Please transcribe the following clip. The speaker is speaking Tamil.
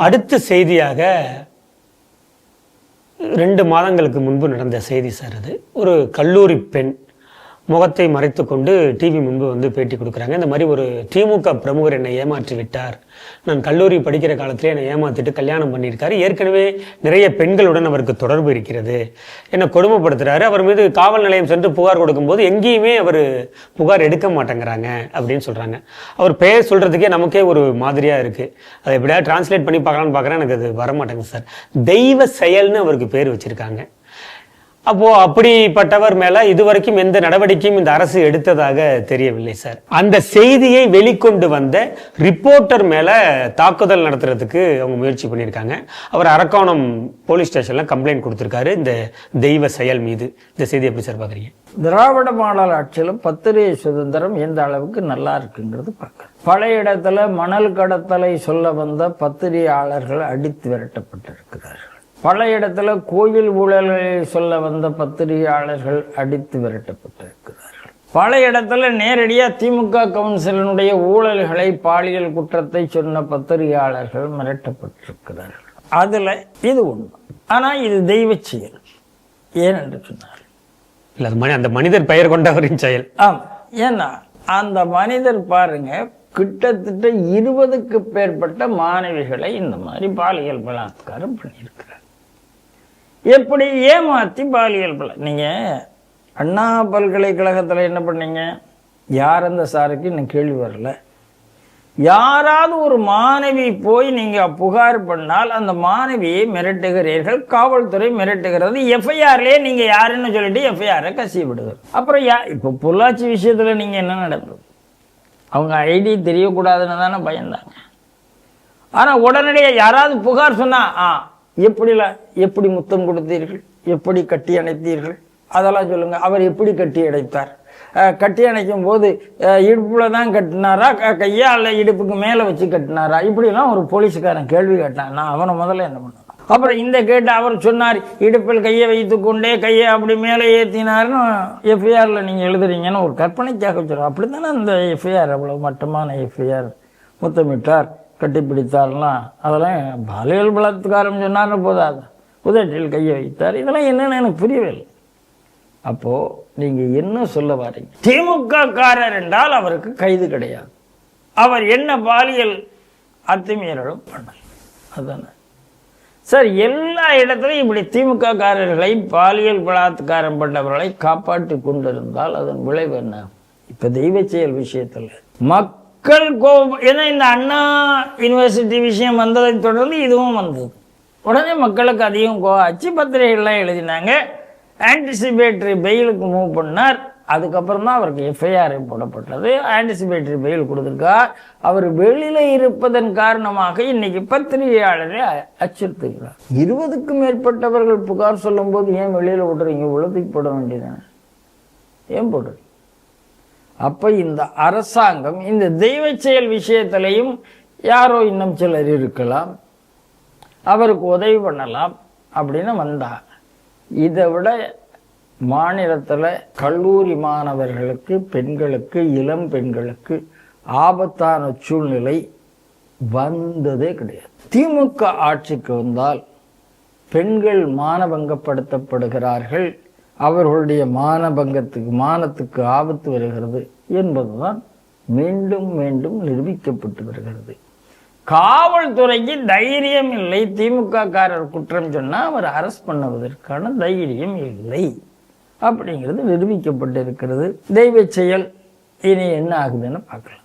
அடுத்த செய்தியாக 2 மாதங்களுக்கு முன்பு நடந்த செய்தி சார். அது ஒரு கல்லூரி பெண் முகத்தை மறைத்து கொண்டு டிவி முன்பு வந்து பேட்டி கொடுக்குறாங்க. இந்த மாதிரி ஒரு திமுக பிரமுகர் என்னை ஏமாற்றி விட்டார், நான் கல்லூரி படிக்கிற காலத்திலே என்னை ஏமாற்றிட்டு கல்யாணம் பண்ணியிருக்காரு, ஏற்கனவே நிறைய பெண்களுடன் அவருக்கு தொடர்பு இருக்கிறது, என்னை கொடுமைப்படுத்துறாரு, அவர் மீது காவல் நிலையம் சென்று புகார் கொடுக்கும்போது எங்கேயுமே அவர் புகார் எடுக்க மாட்டேங்கிறாங்க அப்படின்னு சொல்கிறாங்க. அவர் பெயர் சொல்கிறதுக்கே நமக்கே ஒரு மாதிரியாக இருக்குது. அதை எப்படியாவது டிரான்ஸ்லேட் பண்ணி பார்க்கலான்னு பார்க்குறேன், எனக்கு அது வரமாட்டேங்குது சார். தெய்வ செயல்னு அவருக்கு பேர் வச்சுருக்காங்க. அப்போ அப்படிப்பட்டவர் மேல இதுவரைக்கும் எந்த நடவடிக்கையும் இந்த அரசு எடுத்ததாக தெரியவில்லை சார். அந்த செய்தியை வெளிக்கொண்டு வந்த ரிப்போர்ட்டர் மேல தாக்குதல் நடத்துறதுக்கு அவங்க முயற்சி பண்ணியிருக்காங்க. அவர் அரக்கோணம் போலீஸ் ஸ்டேஷன்ல கம்ப்ளைண்ட் கொடுத்திருக்காரு இந்த தெய்வ செயல் மீது. இந்த செய்தி எப்படி சார் பாக்குறீங்க? திராவிட மாடல் ஆட்சியில பத்திரிகை சுதந்திரம் எந்த அளவுக்கு நல்லா இருக்குங்கிறது பார்க்க. பல இடத்துல மணல் கடத்தலை சொல்ல வந்த பத்திரிகையாளர்கள் அடித்து விரட்டப்பட்டிருக்கிறார்கள். பல இடத்துல கோயில் ஊழல்களை சொல்ல வந்த பத்திரிகையாளர்கள் அடித்து விரட்டப்பட்டிருக்கிறார்கள். பல இடத்துல நேரடியா திமுக கவுன்சிலினுடைய ஊழல்களை, பாலியல் குற்றத்தை சொன்ன பத்திரிகையாளர்கள் மிரட்டப்பட்டிருக்கிறார்கள். அதுல இது உண்மை. ஆனா இது தெய்வ செயல். ஏனென்று சொன்னார், அந்த மனிதர் பெயர் கொண்டவரின் செயல். ஆமா, ஏன்னா அந்த மனிதர் பாருங்க, கிட்டத்தட்ட 20க்கு மேற்பட்ட மாணவிகளை இந்த மாதிரி பாலியல் பலாத்காரம் பண்ணியிருக்கிறார். எப்படி ஏமாத்தி பாலியல் நீங்க அண்ணா பல்கலைக்கழகத்துல என்ன பண்ணீங்க? யார் அந்த சாருக்கு இன்னும் கேள்வி வரல. யாராவது ஒரு மாணவி போய் நீங்க புகார் பண்ணால் அந்த மாணவியை மிரட்டுகிறீர்கள், காவல்துறை மிரட்டுகிறது, எஃப்ஐஆர்லயே நீங்க யாருன்னு சொல்லிட்டு எஃப்ஐஆரை கசிய விடுகிறது. அப்புறம் இப்ப பொள்ளாச்சி விஷயத்துல நீங்க என்ன நடந்தது? அவங்க ஐடி தெரியக்கூடாதுன்னு தானே பயந்தாங்க. ஆனா உடனடியாக யாராவது புகார் சொன்னா எப்படி முத்தம் கொடுத்தீர்கள், எப்படி கட்டி அணைத்தீர்கள், அதெல்லாம் சொல்லுங்க. அவர் எப்படி கட்டி அணைத்தார்? கட்டி அணைக்கும் போது இடுப்புல தான் கட்டினாரா, கையா அல்ல இடுப்புக்கு மேல வச்சு கட்டினாரா? இப்படிலாம் ஒரு போலீஸுக்காரன் கேள்வி கேட்டான். நான் அவனை முதல்ல என்ன பண்ண. அப்புறம் இந்த கேட்டு அவர் சொன்னார், இடுப்பில் கையை வைத்து கொண்டே கையை அப்படி மேலே ஏற்றினார்னு எஃப்ஐஆர்ல நீங்க எழுதுறீங்கன்னு ஒரு கற்பனைக்காக சொல்றோம். அப்படித்தானே அந்த எஃப்ஐஆர் அவ்வளவு மட்டமான எஃப்ஐஆர். முத்தமிட்டார், கட்டிப்பிடித்தார்லாம், அதெல்லாம் பாலியல் பலாத்காரம் சொன்னார்னு போதாது, உதட்டில் கையை வைத்தார், இதெல்லாம் என்னன்னு எனக்கு புரியவே இல்லை. அப்போ நீங்க என்ன சொல்ல வரீங்க? திமுக காரர் என்றால் அவருக்கு கைது கிடையாது, அவர் என்ன பாலியல் அத்துமீறலும் பண்ணல, அதுதானே சார். எல்லா இடத்துலையும் இப்படி திமுக காரர்களை, பாலியல் பலாத்காரம் பண்ணவர்களை காப்பாற்றி கொண்டிருந்தால் அதன் விளைவு என்ன? இப்ப தெய்வ செயல் விஷயத்துல மக்கள் கோபம். ஏன்னா இந்த அண்ணா யூனிவர்சிட்டி விஷயம் வந்ததை தொடர்ந்து இதுவும் வந்தது. உடனே மக்களுக்கு அதிகம் அச்சு பத்திரிகைகள்லாம் எழுதினாங்க. ஆன்டிசிபேட்டரி பெயிலுக்கு மூவ் பண்ணார். அதுக்கப்புறம் தான் அவருக்கு எஃப்ஐஆர் போடப்பட்டது. ஆன்டிசிபேட்டரி பெயில் கொடுத்திருக்கார். அவர் வெளியில இருப்பதன் காரணமாக இன்னைக்கு பத்திரிகையாளரை அச்சுறுத்துகிறார். 20க்கும் மேற்பட்டவர்கள் புகார் சொல்லும் போது ஏன் வெளியில விடுறீங்க? உலகத்துக்கு போட வேண்டியதானே, ஏன் போடுறீங்க? அப்ப இந்த அரசாங்கம் இந்த தெய்வ செயல் விஷயத்திலையும் யாரோ இன்னும் சிலர் இருக்கலாம், அவருக்கு உதவி பண்ணலாம் அப்படின்னு வந்தா, இதை விட மாநிலத்தில் கல்லூரி மாணவர்களுக்கு, பெண்களுக்கு, இளம் பெண்களுக்கு ஆபத்தான சூழ்நிலை வந்ததே கிடையாது. திமுக ஆட்சிக்கு வந்தால் பெண்கள் மானபங்கப்படுத்தப்படுகிறார்கள், அவர்களுடைய மானத்துக்கு ஆபத்து வருகிறது என்பதுதான் மீண்டும் மீண்டும் நிரூபிக்கப்பட்டு வருகிறது. காவல்துறைக்கு தைரியம் இல்லை. திமுக காரர் குற்றம் சொன்னா அவர் அரெஸ்ட் பண்ணுவதற்கான தைரியம் இல்லை அப்படிங்கிறது நிரூபிக்கப்பட்டிருக்கிறது. தெய்வ செயல் இனி என்ன ஆகுதுன்னு பார்க்கலாம்.